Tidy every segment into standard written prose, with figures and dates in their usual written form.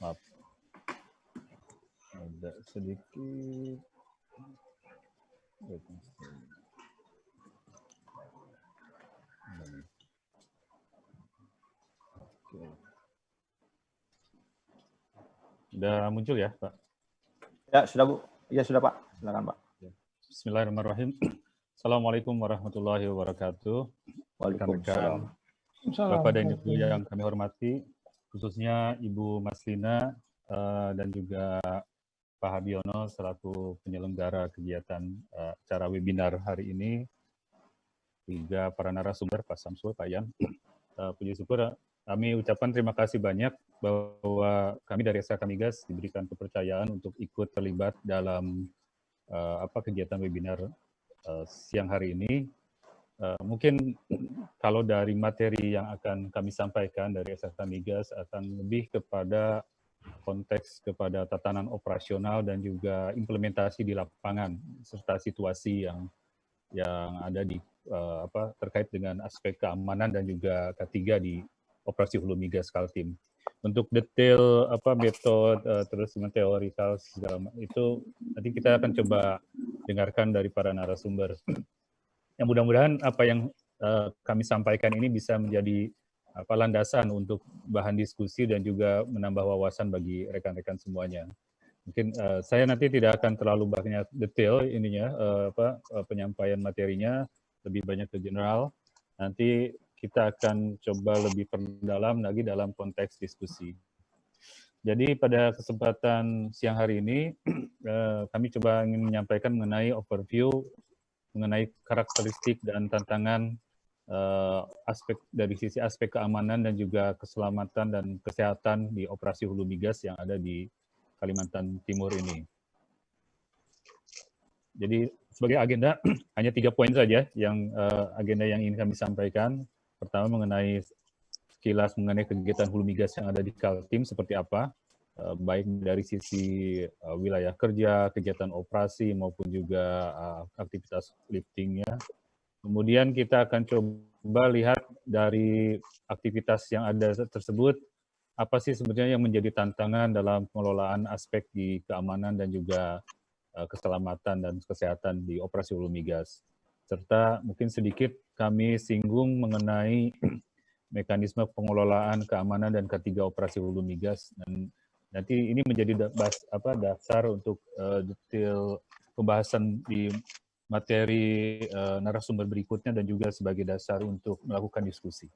Maaf, ada sedikit. Oke. Sudah muncul ya, Pak? Ya, sudah Bu. Ya, sudah Pak. Silakan Pak. Bismillahirrahmanirrahim. Assalamualaikum warahmatullahi wabarakatuh. Rekan-rekan, Bapak dan Ibu yang kami hormati, khususnya Ibu Maslina dan juga Pak Habiono selaku penyelenggara kegiatan acara webinar hari ini, juga para narasumber Pak Samsul, Pak Yan. Puji syukur kami ucapkan terima kasih banyak bahwa kami dari SK Migas diberikan kepercayaan untuk ikut terlibat dalam kegiatan webinar siang hari ini. Mungkin kalau dari materi yang akan kami sampaikan dari SK Migas akan lebih kepada konteks kepada tatanan operasional dan juga implementasi di lapangan serta situasi yang ada di terkait dengan aspek keamanan dan juga K3 di operasi hulu migas Kaltim. Untuk detail metode terus teorikal segala itu nanti kita akan coba dengarkan dari para narasumber. Yang mudah-mudahan apa yang kami sampaikan ini bisa menjadi landasan untuk bahan diskusi dan juga menambah wawasan bagi rekan-rekan semuanya. Mungkin saya nanti tidak akan terlalu banyak detail ininya penyampaian materinya, lebih banyak ke general. Nanti kita akan coba lebih perdalam lagi dalam konteks diskusi. Jadi pada kesempatan siang hari ini kami coba ingin menyampaikan mengenai overview mengenai karakteristik dan tantangan dari sisi aspek keamanan dan juga keselamatan dan kesehatan di operasi hulu migas yang ada di Kalimantan Timur ini. Jadi sebagai agenda hanya 3 poin saja yang agenda yang ingin kami sampaikan. Pertama mengenai sekilas mengenai kegiatan hulu migas yang ada di Kaltim seperti apa, baik dari sisi wilayah kerja, kegiatan operasi maupun juga aktivitas liftingnya. Kemudian kita akan coba lihat dari aktivitas yang ada tersebut, apa sih sebenarnya yang menjadi tantangan dalam pengelolaan aspek di keamanan dan juga keselamatan dan kesehatan di operasi hulu migas. Serta mungkin sedikit kami singgung mengenai mekanisme pengelolaan keamanan dan K3 operasi hulu migas. Dan nanti ini menjadi dasar untuk detail pembahasan di materi narasumber berikutnya dan juga sebagai dasar untuk melakukan diskusi.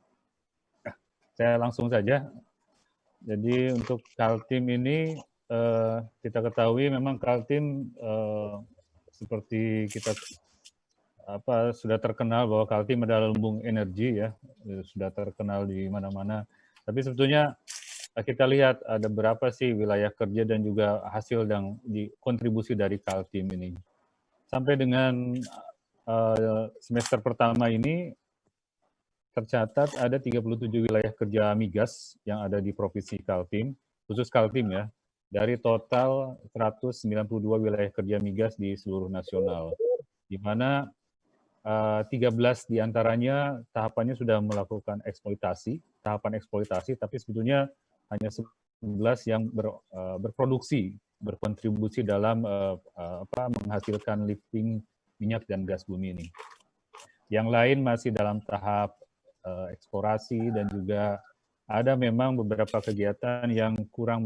Saya langsung saja. Jadi untuk Kaltim ini kita ketahui memang Kaltim seperti kita sudah terkenal bahwa Kaltim adalah lumbung energi ya, sudah terkenal di mana-mana. Tapi sebetulnya kita lihat ada berapa sih wilayah kerja dan juga hasil yang dikontribusi dari Kaltim ini. Sampai dengan semester pertama ini tercatat ada 37 wilayah kerja migas yang ada di Provinsi Kaltim, khusus Kaltim ya, dari total 192 wilayah kerja migas di seluruh nasional, di mana 13 diantaranya tahapannya sudah melakukan tahapan eksploitasi, tapi sebetulnya hanya 11 yang berproduksi, berkontribusi dalam menghasilkan lifting minyak dan gas bumi ini. Yang lain masih dalam tahap eksplorasi dan juga ada memang beberapa kegiatan yang kurang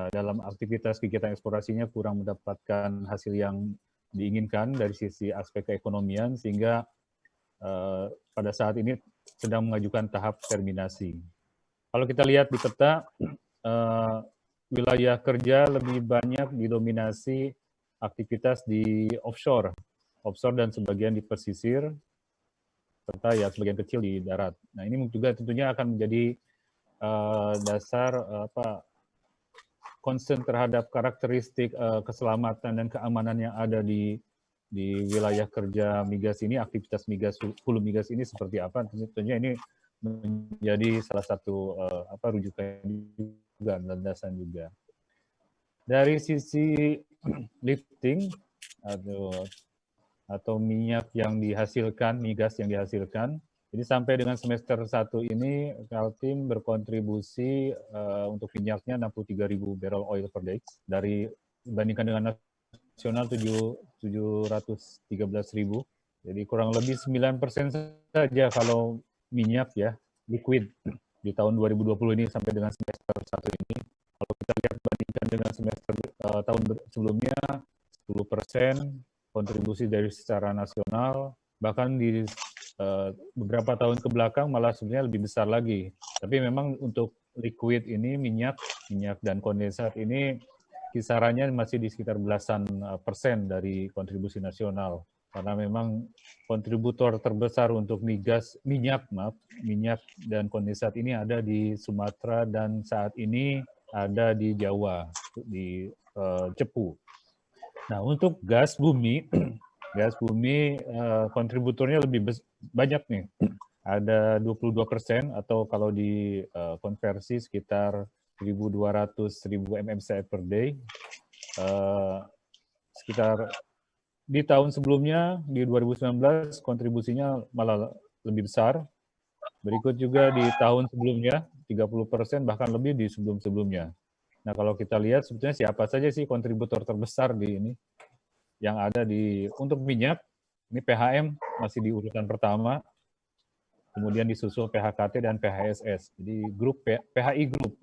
dalam aktivitas kegiatan eksplorasinya kurang mendapatkan hasil yang diinginkan dari sisi aspek keekonomian sehingga pada saat ini sedang mengajukan tahap terminasi. Kalau kita lihat di peta wilayah kerja lebih banyak didominasi aktivitas di offshore dan sebagian di pesisir, serta ya sebagian kecil di darat. Nah ini juga tentunya akan menjadi dasar concern terhadap karakteristik keselamatan dan keamanan yang ada di wilayah kerja migas ini, aktivitas migas hulu migas ini seperti apa? Tentunya ini menjadi salah satu rujukan juga, landasan juga. Dari sisi lifting atau minyak yang dihasilkan, migas yang dihasilkan, Jadi sampai dengan semester 1 ini Kaltim berkontribusi untuk minyaknya 63.000 barrel oil per day dari dibandingkan dengan nasional 713.000. Jadi kurang lebih 9% saja kalau minyak ya liquid di tahun 2020 ini sampai dengan semester 1 ini. Kalau kita lihat bandingkan dengan semester tahun sebelumnya 10% kontribusi dari secara nasional, bahkan di beberapa tahun ke belakang malah sebenarnya lebih besar lagi. Tapi memang untuk liquid ini minyak dan kondensat ini kisarannya masih di sekitar belasan persen dari kontribusi nasional. Karena memang kontributor terbesar untuk minyak dan kondensat ini ada di Sumatera dan saat ini ada di Jawa, di Cepu. Nah, untuk gas bumi kontributornya lebih banyak nih. Ada 22% atau kalau dikonversi sekitar 1.200.000 mmscf per day. Sekitar di tahun sebelumnya, di 2019, kontribusinya malah lebih besar. Berikut juga di tahun sebelumnya, 30%, bahkan lebih di sebelum-sebelumnya. Nah, kalau kita lihat sebetulnya siapa saja sih kontributor terbesar di ini? Yang ada untuk minyak, ini PHM masih di urutan pertama, kemudian disusul PHKT dan PHSS. Jadi PHI Group.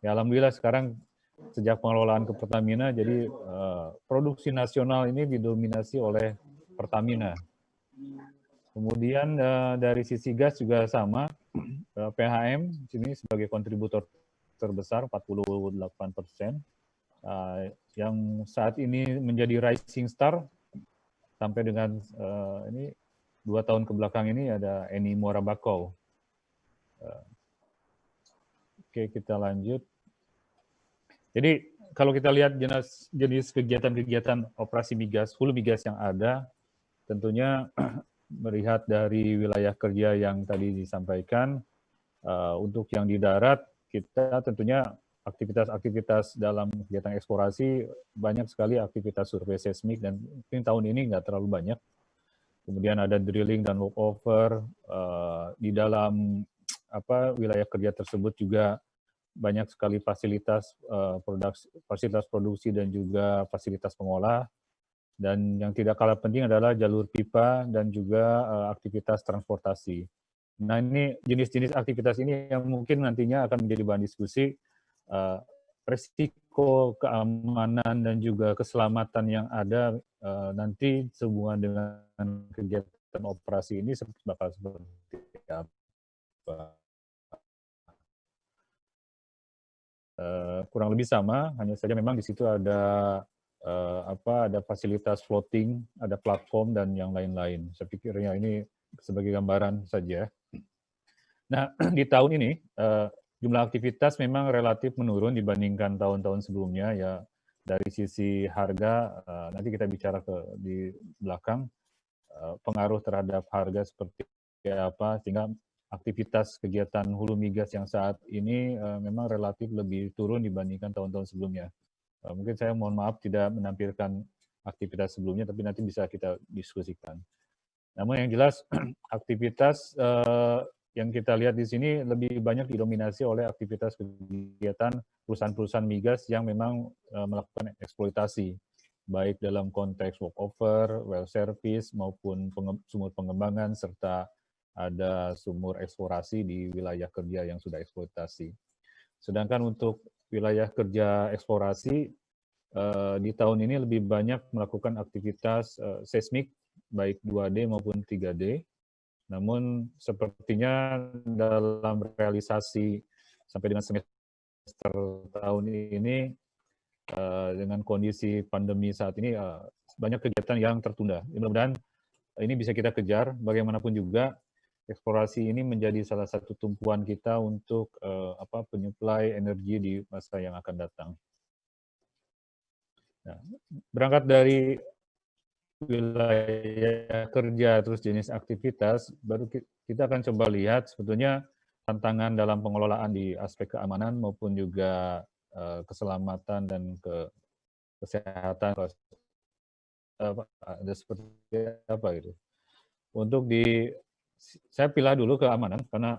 Ya, alhamdulillah sekarang sejak pengelolaan ke Pertamina, jadi produksi nasional ini didominasi oleh Pertamina. Kemudian dari sisi gas juga sama, PHM sini sebagai kontributor terbesar 48%. Yang saat ini menjadi rising star sampai dengan ini 2 tahun ke belakang ini ada Eni Muara Bakau. Oke, kita lanjut. Jadi kalau kita lihat jenis kegiatan-kegiatan operasi migas, hulu migas yang ada, tentunya melihat dari wilayah kerja yang tadi disampaikan, untuk yang di darat, kita tentunya aktivitas-aktivitas dalam kegiatan eksplorasi, banyak sekali aktivitas survei seismik, dan mungkin tahun ini nggak terlalu banyak. Kemudian ada drilling dan workover, di dalam wilayah kerja tersebut juga banyak sekali fasilitas produksi dan juga fasilitas pengolah. Dan yang tidak kalah penting adalah jalur pipa dan juga aktivitas transportasi. Nah, ini jenis-jenis aktivitas ini yang mungkin nantinya akan menjadi bahan diskusi. Resiko keamanan dan juga keselamatan yang ada nanti sehubungan dengan kegiatan operasi ini bakal seperti apa. Kurang lebih sama, hanya saja memang di situ ada ada fasilitas floating, ada platform dan yang lain-lain. Saya pikirnya ini sebagai gambaran saja. Nah, di tahun ini jumlah aktivitas memang relatif menurun dibandingkan tahun-tahun sebelumnya ya. Dari sisi harga nanti kita bicara di belakang pengaruh terhadap harga seperti apa, sehingga aktivitas kegiatan hulu migas yang saat ini memang relatif lebih turun dibandingkan tahun-tahun sebelumnya. Mungkin saya mohon maaf tidak menampilkan aktivitas sebelumnya, tapi nanti bisa kita diskusikan. Namun yang jelas aktivitas yang kita lihat di sini lebih banyak didominasi oleh aktivitas kegiatan perusahaan-perusahaan migas yang memang melakukan eksploitasi, baik dalam konteks workover, well service, maupun sumur pengembangan, serta ada sumur eksplorasi di wilayah kerja yang sudah eksploitasi. Sedangkan untuk wilayah kerja eksplorasi, di tahun ini lebih banyak melakukan aktivitas seismik, baik 2D maupun 3D. Namun sepertinya dalam realisasi sampai dengan semester tahun ini, dengan kondisi pandemi saat ini, banyak kegiatan yang tertunda. Mudah-mudahan ini bisa kita kejar, bagaimanapun juga eksplorasi ini menjadi salah satu tumpuan kita untuk penyuplai energi di masa yang akan datang. Nah, berangkat dari wilayah kerja terus jenis aktivitas, baru kita akan coba lihat sebetulnya tantangan dalam pengelolaan di aspek keamanan maupun juga keselamatan dan kesehatan ada seperti apa gitu. Untuk di saya pilih dulu keamanan karena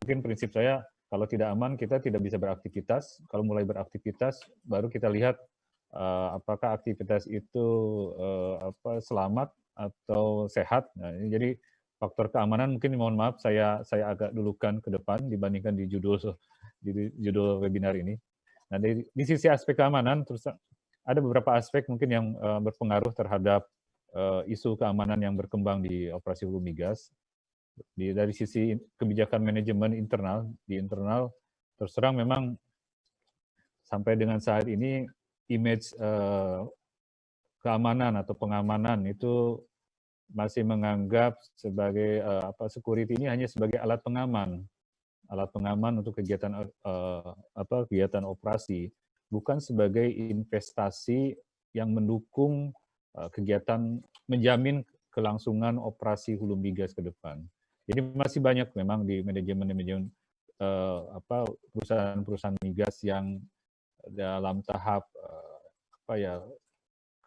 mungkin prinsip saya kalau tidak aman kita tidak bisa beraktivitas. Kalau mulai beraktivitas baru kita lihat apakah aktivitas itu selamat atau sehat. Nah, jadi faktor keamanan mungkin mohon maaf saya agak dulukan ke depan dibandingkan di judul webinar ini. Nah, di sisi aspek keamanan terus ada beberapa aspek mungkin yang berpengaruh terhadap isu keamanan yang berkembang di operasi hulu migas. Dari sisi kebijakan manajemen internal, di internal terus terang memang sampai dengan saat ini image keamanan atau pengamanan itu masih menganggap sebagai security ini hanya sebagai alat pengaman untuk kegiatan kegiatan operasi, bukan sebagai investasi yang mendukung kegiatan menjamin kelangsungan operasi hulu migas ke depan. Jadi masih banyak memang di manajemen perusahaan-perusahaan migas yang dalam tahap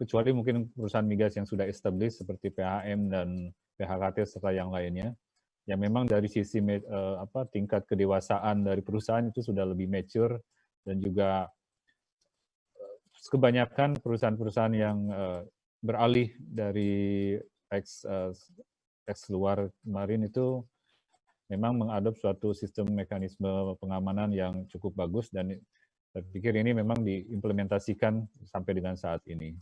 kecuali mungkin perusahaan migas yang sudah established seperti PHM dan PHKT serta yang lainnya, yang memang dari sisi tingkat kedewasaan dari perusahaan itu sudah lebih mature dan juga kebanyakan perusahaan-perusahaan yang beralih dari eks luar kemarin itu memang mengadop suatu sistem mekanisme pengamanan yang cukup bagus dan saya pikir ini memang diimplementasikan sampai dengan saat ini.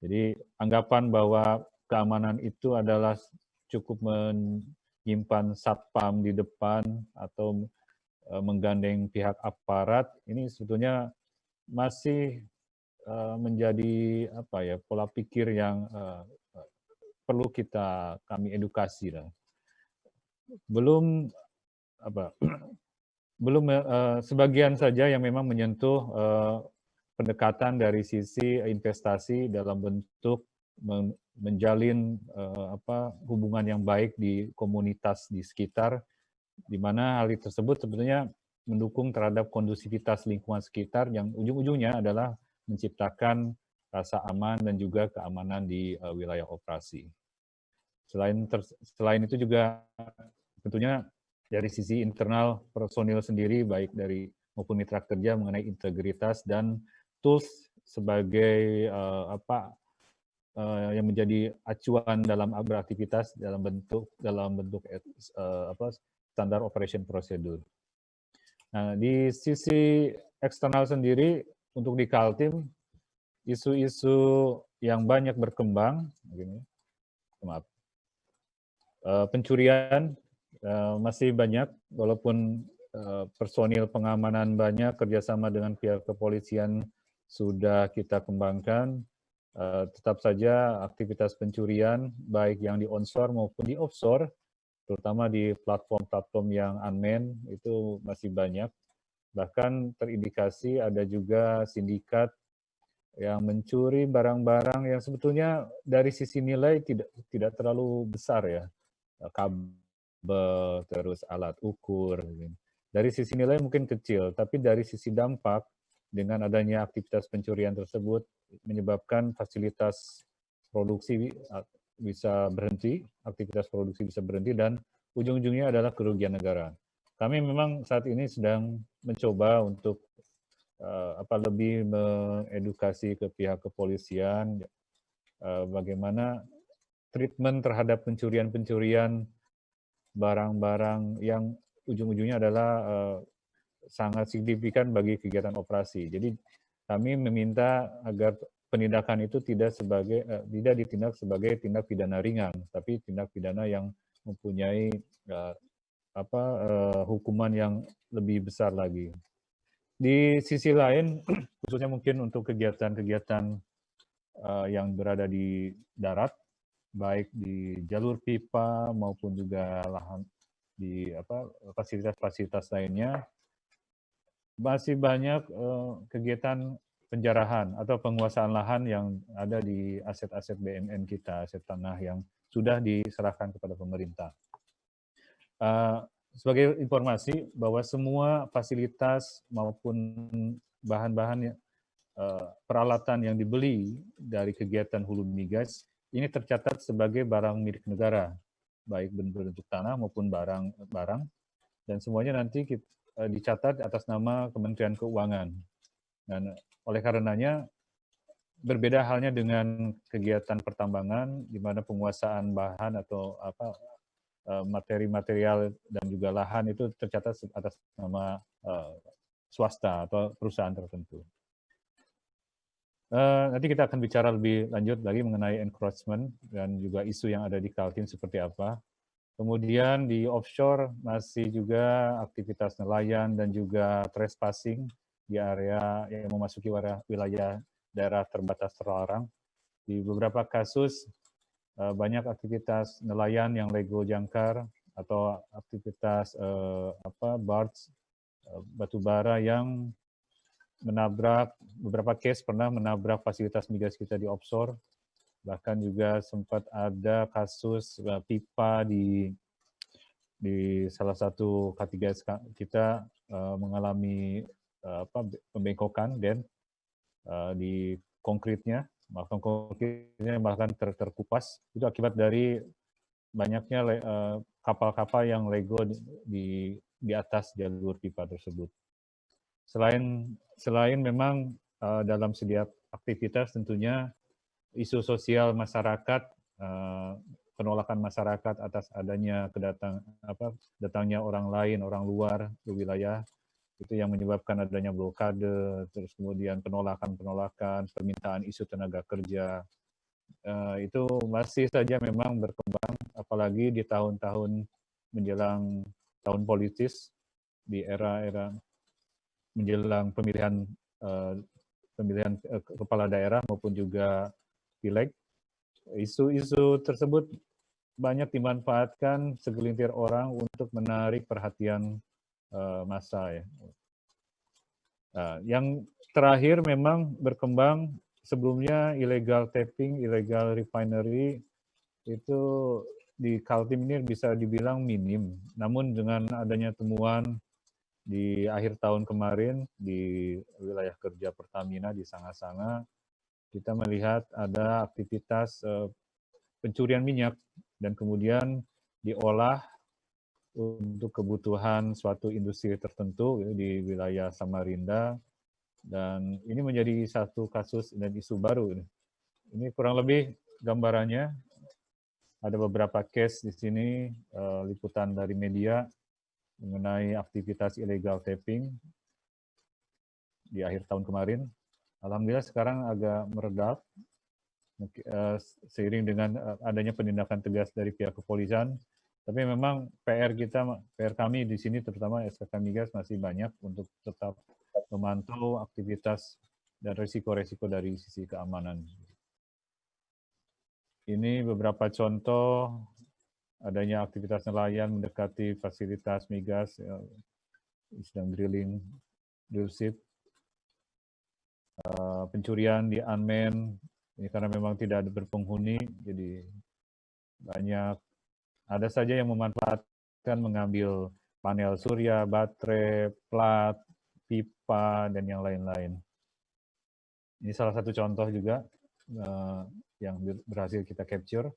Jadi anggapan bahwa keamanan itu adalah cukup menyimpan satpam di depan atau menggandeng pihak aparat ini sebetulnya masih menjadi pola pikir yang perlu kami edukasi lah. Belum sebagian saja yang memang menyentuh pendekatan dari sisi investasi dalam bentuk menjalin hubungan yang baik di komunitas di sekitar, di mana hal tersebut sebetulnya mendukung terhadap kondusivitas lingkungan sekitar yang ujung-ujungnya adalah menciptakan rasa aman dan juga keamanan di wilayah operasi. Selain itu juga tentunya dari sisi internal personil sendiri baik dari maupun mitra kerja mengenai integritas dan tools sebagai yang menjadi acuan dalam beraktivitas dalam bentuk standar operation procedure. Nah, di sisi eksternal sendiri untuk di Kaltim isu-isu yang banyak berkembang, pencurian masih banyak, walaupun personil pengamanan banyak, kerjasama dengan pihak kepolisian sudah kita kembangkan, tetap saja aktivitas pencurian, baik yang di onshore maupun di offshore, terutama di platform-platform yang unmanned, itu masih banyak. Bahkan terindikasi ada juga sindikat yang mencuri barang-barang yang sebetulnya dari sisi nilai tidak terlalu besar ya, kabel, terus alat ukur. Dari sisi nilai mungkin kecil, tapi dari sisi dampak dengan adanya aktivitas pencurian tersebut menyebabkan fasilitas produksi bisa berhenti, aktivitas produksi bisa berhenti dan ujung-ujungnya adalah kerugian negara. Kami memang saat ini sedang mencoba untuk lebih mengedukasi ke pihak kepolisian bagaimana treatment terhadap pencurian-pencurian barang-barang yang ujung-ujungnya adalah sangat signifikan bagi kegiatan operasi. Jadi kami meminta agar penindakan itu tidak ditindak sebagai tindak pidana ringan, tapi tindak pidana yang mempunyai hukuman yang lebih besar lagi. Di sisi lain, khususnya mungkin untuk kegiatan-kegiatan yang berada di darat, baik di jalur pipa maupun juga lahan di fasilitas-fasilitas lainnya, masih banyak kegiatan penjarahan atau penguasaan lahan yang ada di aset-aset BUMN kita, aset tanah yang sudah diserahkan kepada pemerintah. Sebagai informasi bahwa semua fasilitas maupun bahan-bahan peralatan yang dibeli dari kegiatan hulu migas ini tercatat sebagai barang milik negara. baik berbentuk tanah maupun barang, dan semuanya nanti dicatat atas nama Kementerian Keuangan. Dan oleh karenanya berbeda halnya dengan kegiatan pertambangan, di mana penguasaan bahan atau materi material dan juga lahan itu tercatat atas nama swasta atau perusahaan tertentu. Nanti kita akan bicara lebih lanjut lagi mengenai encroachment dan juga isu yang ada di Kaltim seperti apa. Kemudian di offshore masih juga aktivitas nelayan dan juga trespassing di area yang memasuki wilayah daerah terbatas terlarang. Di beberapa kasus banyak aktivitas nelayan yang lego jangkar atau aktivitas barge batubara yang menabrak, beberapa case pernah menabrak fasilitas migas kita di offshore. Bahkan juga sempat ada kasus pipa di salah satu K3S kita mengalami pembengkokan dan di konkritnya, bahkan terkupas. Itu akibat dari banyaknya kapal-kapal yang lego di atas jalur pipa tersebut. Selain memang dalam setiap aktivitas tentunya isu sosial masyarakat, penolakan masyarakat atas adanya datangnya orang lain, orang luar ke wilayah, itu yang menyebabkan adanya blokade, terus kemudian penolakan, permintaan isu tenaga kerja, itu masih saja memang berkembang, apalagi di tahun-tahun menjelang tahun politis, di era-era menjelang pemilihan kepala daerah maupun juga pileg. Isu-isu tersebut banyak dimanfaatkan segelintir orang untuk menarik perhatian massa ya. Yang terakhir memang berkembang sebelumnya illegal tapping, illegal refinery itu di Kaltim ini bisa dibilang minim. Namun dengan adanya temuan di akhir tahun kemarin di wilayah kerja Pertamina di Sanga-Sanga, kita melihat ada aktivitas pencurian minyak dan kemudian diolah untuk kebutuhan suatu industri tertentu di wilayah Samarinda, dan ini menjadi satu kasus dan isu baru. Ini kurang lebih gambarannya. Ada beberapa case di sini, liputan dari media mengenai aktivitas illegal tapping di akhir tahun kemarin. Alhamdulillah sekarang agak meredah seiring dengan adanya penindakan tegas dari pihak kepolisian. Tapi memang PR kami di sini terutama SKK Migas masih banyak untuk tetap memantau aktivitas dan risiko-risiko dari sisi keamanan. Ini beberapa contoh adanya aktivitas nelayan mendekati fasilitas migas, sedang drilling, drill ship, pencurian di unmanned, ini karena memang tidak ada berpenghuni, jadi banyak, ada saja yang memanfaatkan mengambil panel surya, baterai, plat, pipa, dan yang lain-lain. Ini salah satu contoh juga yang berhasil kita capture,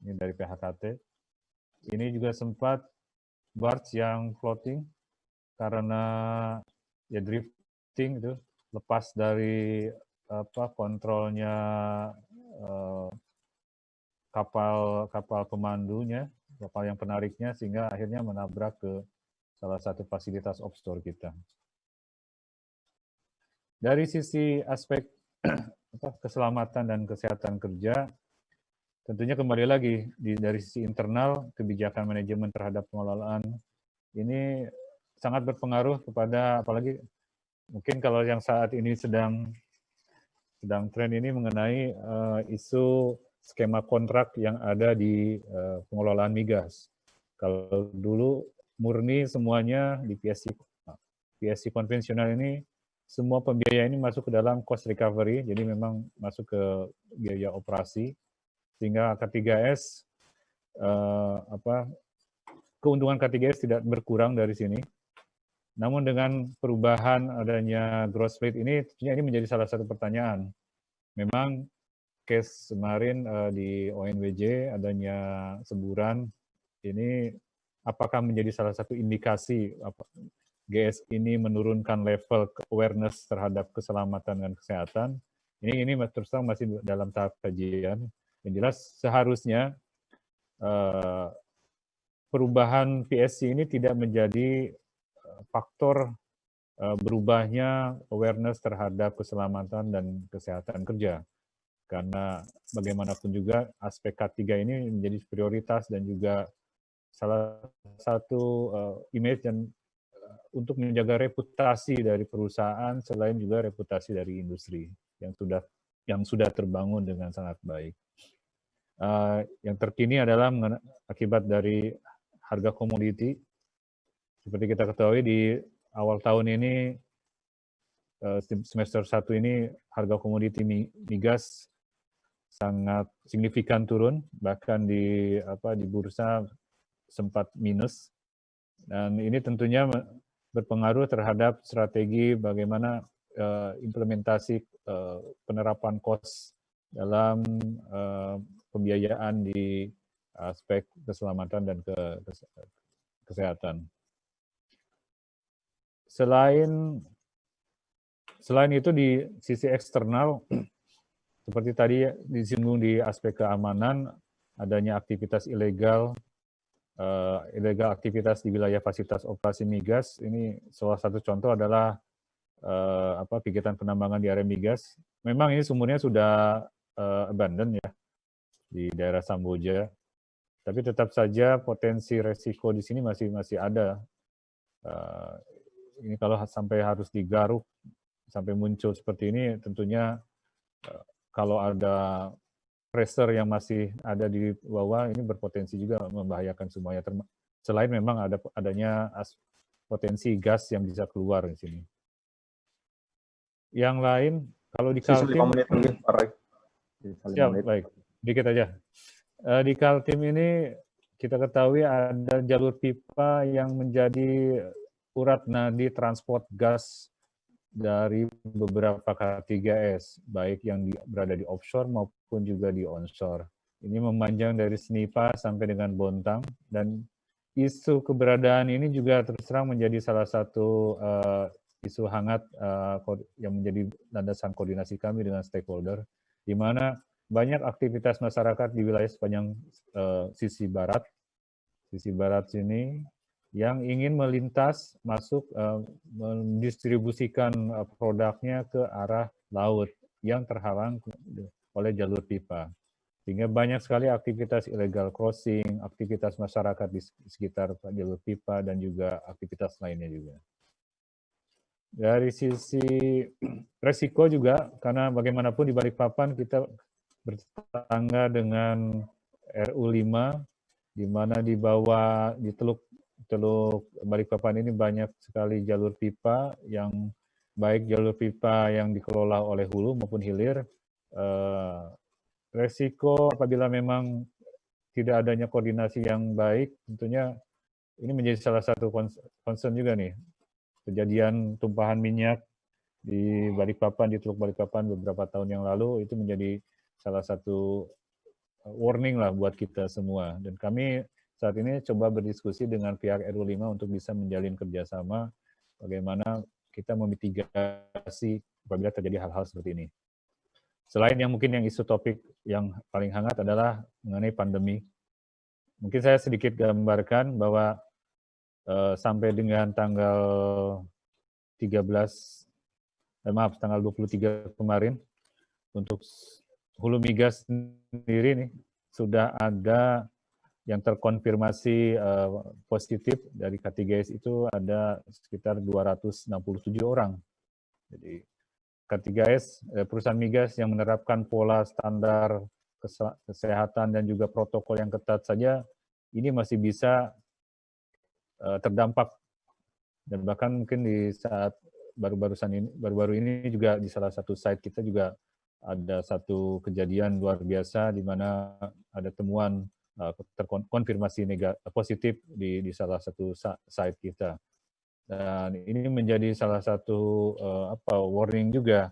ini dari PHKT. Ini juga sempat barge yang floating karena ya drifting itu lepas dari kontrolnya kapal pemandunya, kapal yang penariknya, sehingga akhirnya menabrak ke salah satu fasilitas offshore kita. Dari sisi aspek keselamatan dan kesehatan kerja, tentunya kembali lagi dari sisi internal, kebijakan manajemen terhadap pengelolaan ini sangat berpengaruh kepada, apalagi mungkin kalau yang saat ini sedang tren ini mengenai isu skema kontrak yang ada di pengelolaan migas. Kalau dulu murni semuanya di PSC konvensional ini, semua pembiayaan ini masuk ke dalam cost recovery, jadi memang masuk ke biaya operasi, sehingga K3S keuntungan K3S tidak berkurang dari sini. Namun dengan perubahan adanya gross rate ini, tentunya ini menjadi salah satu pertanyaan. Memang case kemarin di ONWJ adanya semburan ini apakah menjadi salah satu indikasi GS ini menurunkan level awareness terhadap keselamatan dan kesehatan. Ini terus terang masih dalam tahap kajian. Yang jelas seharusnya perubahan PSC ini tidak menjadi faktor berubahnya awareness terhadap keselamatan dan kesehatan kerja. Karena bagaimanapun juga aspek K3 ini menjadi prioritas dan juga salah satu image dan untuk menjaga reputasi dari perusahaan selain juga reputasi dari industri yang sudah terbangun dengan sangat baik. Yang terkini adalah akibat dari harga komoditi. Seperti kita ketahui di awal tahun ini, semester 1 ini harga komoditi migas sangat signifikan turun, bahkan di bursa sempat minus. Dan ini tentunya berpengaruh terhadap strategi bagaimana implementasi penerapan cost dalam pembiayaan di aspek keselamatan dan kesehatan. Selain itu di sisi eksternal, seperti tadi disinggung di aspek keamanan, adanya aktivitas ilegal aktivitas di wilayah fasilitas operasi migas. Ini salah satu contoh adalah kegiatan penambangan di area migas. Memang ini sumurnya sudah abandon ya di daerah Samboja, tapi tetap saja potensi resiko di sini masih ada. Ini kalau sampai harus digaruk sampai muncul seperti ini, tentunya kalau ada pressure yang masih ada di bawah, ini berpotensi juga membahayakan semuanya. Selain memang adanya potensi gas yang bisa keluar di sini. Yang lain, kalau di Kaltim, 5 menit lagi, Pak Roy. Siap, baik. Dikit aja. Di Kaltim ini kita ketahui ada jalur pipa yang menjadi urat nadi transport gas dari beberapa K3S, baik yang berada di offshore maupun juga di onshore. Ini memanjang dari Senipa sampai dengan Bontang, dan isu keberadaan ini juga terus terang menjadi salah satu isu hangat yang menjadi landasan koordinasi kami dengan stakeholder, di mana banyak aktivitas masyarakat di wilayah sepanjang sisi barat sini yang ingin melintas masuk mendistribusikan produknya ke arah laut yang terhalang oleh jalur pipa. Sehingga banyak sekali aktivitas illegal crossing, aktivitas masyarakat di sekitar jalur pipa, dan juga aktivitas lainnya juga. Dari sisi resiko juga, karena bagaimanapun di Balikpapan kita bertetangga dengan RU5, di mana di bawah di Teluk Balikpapan ini banyak sekali jalur pipa, yang baik jalur pipa yang dikelola oleh hulu maupun hilir. Resiko apabila memang tidak adanya koordinasi yang baik, tentunya ini menjadi salah satu concern juga nih. Kejadian tumpahan minyak di Balikpapan, di Teluk Balikpapan beberapa tahun yang lalu, itu menjadi salah satu warning lah buat kita semua. Dan kami saat ini coba berdiskusi dengan pihak RU5 untuk bisa menjalin kerjasama bagaimana kita memitigasi apabila terjadi hal-hal seperti ini. Selain yang mungkin yang isu topik yang paling hangat adalah mengenai pandemi. Mungkin saya sedikit gambarkan bahwa sampai dengan tanggal 23 kemarin, untuk hulu migas sendiri nih, sudah ada yang terkonfirmasi positif dari K3S itu ada sekitar 267 orang. Jadi K3S, perusahaan migas yang menerapkan pola standar kesehatan dan juga protokol yang ketat saja, ini masih bisa terdampak. Dan bahkan mungkin di saat baru-baru ini juga di salah satu site kita juga ada satu kejadian luar biasa di mana ada temuan terkonfirmasi positif di salah satu site kita. Dan ini menjadi salah satu warning juga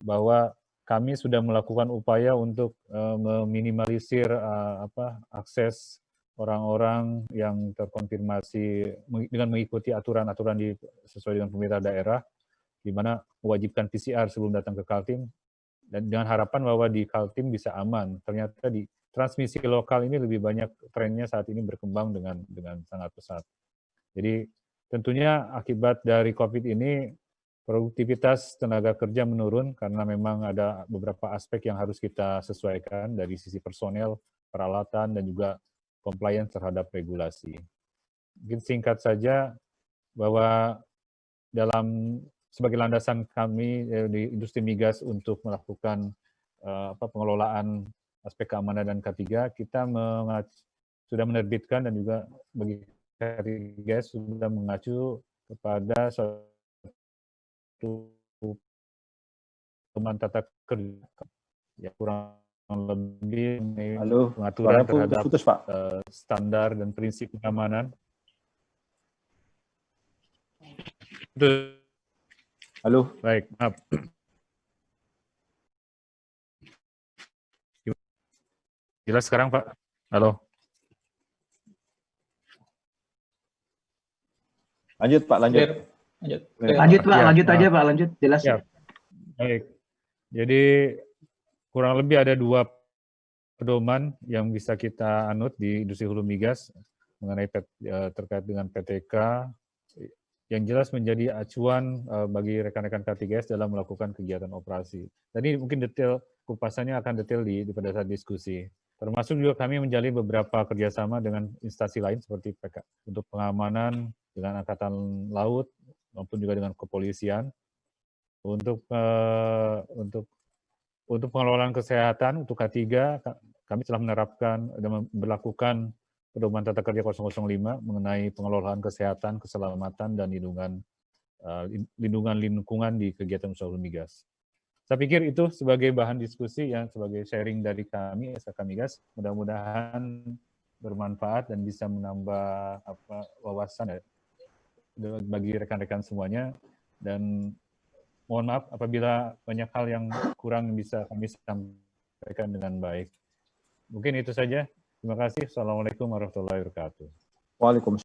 bahwa kami sudah melakukan upaya untuk meminimalisir akses orang-orang yang terkonfirmasi dengan mengikuti aturan-aturan sesuai dengan pemerintah daerah, di mana mewajibkan PCR sebelum datang ke Kaltim, dan dengan harapan bahwa di Kaltim bisa aman. Ternyata di transmisi lokal ini lebih banyak trennya saat ini berkembang dengan sangat pesat. Jadi tentunya akibat dari COVID ini produktivitas tenaga kerja menurun karena memang ada beberapa aspek yang harus kita sesuaikan dari sisi personel, peralatan, dan juga compliance terhadap regulasi. Mungkin singkat saja bahwa dalam sebagai landasan kami di industri migas untuk melakukan pengelolaan aspek keamanan dan K3, kita sudah menerbitkan dan juga bagi K3 sudah mengacu kepada suatu pedoman tata kerja ya kurang lebih pengaturan terhadap putus, Pak. Standar dan prinsip keamanan. Itu. Halo. Baik, maaf. Jelas sekarang, Pak? Halo. Lanjut, Pak, lanjut. Lanjut, Pak, lanjut aja, Pak, lanjut. Jelas. Ya. Baik. Jadi kurang lebih ada 2 pedoman yang bisa kita anut di industri hulu migas mengenai terkait dengan PTK yang jelas menjadi acuan bagi rekan-rekan K3S dalam melakukan kegiatan operasi. Tadi mungkin detail kupasannya akan detail pada saat diskusi. Termasuk juga kami menjalin beberapa kerjasama dengan instansi lain seperti PK untuk pengamanan dengan Angkatan Laut maupun juga dengan kepolisian untuk pengelolaan kesehatan untuk K3 kami telah menerapkan dan berlakukan pedoman tata kerja 005 mengenai pengelolaan kesehatan, keselamatan, dan lindungan lingkungan di kegiatan usaha hulu migas. Saya pikir itu sebagai bahan diskusi yang sebagai sharing dari kami SKK Migas, mudah-mudahan bermanfaat dan bisa menambah wawasan bagi rekan-rekan semuanya. Dan mohon maaf apabila banyak hal yang kurang bisa kami sampaikan dengan baik. Mungkin itu saja. Terima kasih. Assalamualaikum warahmatullahi wabarakatuh. Waalaikumsalam.